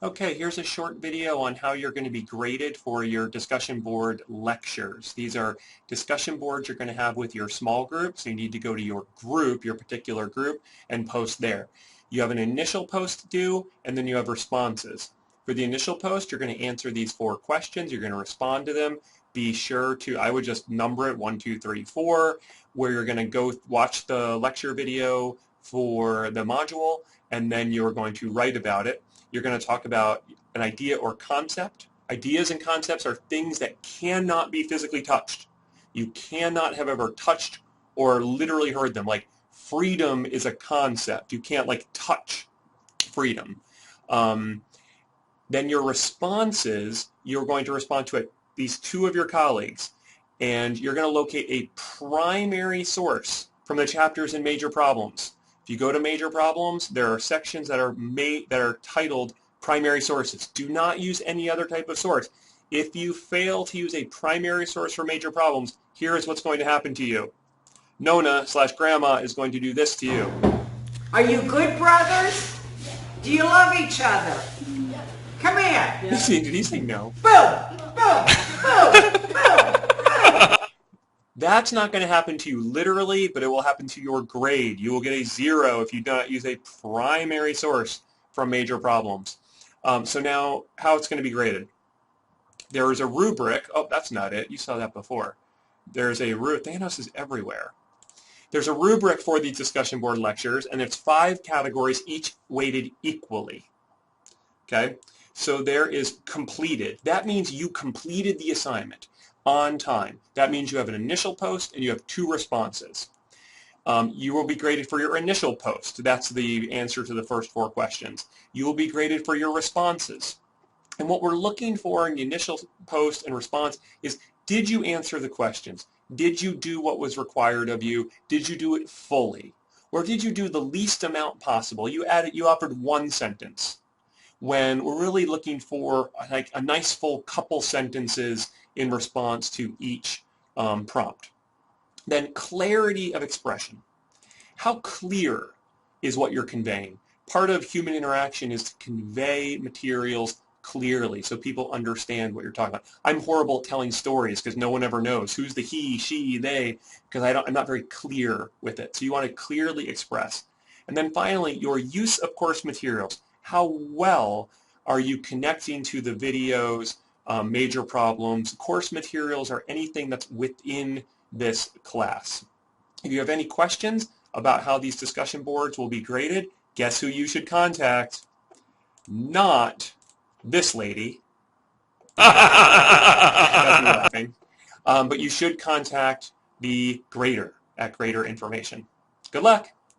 Okay, here's a short video on how you're going to be graded for your discussion board lectures. These are discussion boards you're going to have with your small group, so you need to go to your group, your particular group, and post there. You have an initial post to do, and then you have responses. For the initial post, you're going to answer these 4 questions. You're going to respond to them. Be sure to, I would just number it 1, 2, 3, 4, where you're going to go watch the lecture video for the module, and then you're going to write about it. You're going to talk about an idea or concept. Ideas and concepts are things that cannot be physically touched. You cannot have ever touched or literally heard them. Like freedom is a concept. You can't like touch freedom. Then your responses, you're going to respond to these 2 of your colleagues, and you're going to locate a primary source from the chapters in Major Problems. If you go to Major Problems, there are sections that are titled Primary Sources. Do not use any other type of source. If you fail to use a primary source for Major Problems, here is what's going to happen to you. Nona/Grandma is going to do this to you. Are you good brothers? Do you love each other? Come here. Did he say no? Boom! Boom! Boom! Boom! Boom! That's not going to happen to you literally, but it will happen to your grade. You will get a 0 if you do not use a primary source from Major Problems. So now, how it's going to be graded. There is a rubric. Oh, that's not it. You saw that before. There's a rubric. Thanos is everywhere. There's a rubric for these discussion board lectures, and it's 5 categories, each weighted equally. Okay? So there is completed. That means you completed the assignment on time. That means you have an initial post and you have 2 responses. You will be graded for your initial post. That's the answer to the first 4 questions. You will be graded for your responses. And what we're looking for in the initial post and response is, did you answer the questions? Did you do what was required of you? Did you do it fully? Or did you do the least amount possible? You offered 1 sentence, when we're really looking for like a nice full couple sentences in response to each prompt. Then clarity of expression. How clear is what you're conveying? Part of human interaction is to convey materials clearly so people understand what you're talking about. I'm horrible at telling stories because no one ever knows who's the he, she, they, because I'm not very clear with it. So you want to clearly express. And then finally, your use of course materials. How well are you connecting to the videos, Major Problems, course materials, or anything that's within this class? If you have any questions about how these discussion boards will be graded, guess who you should contact? Not this lady. That's me laughing. But you should contact the grader at Grader Information. Good luck.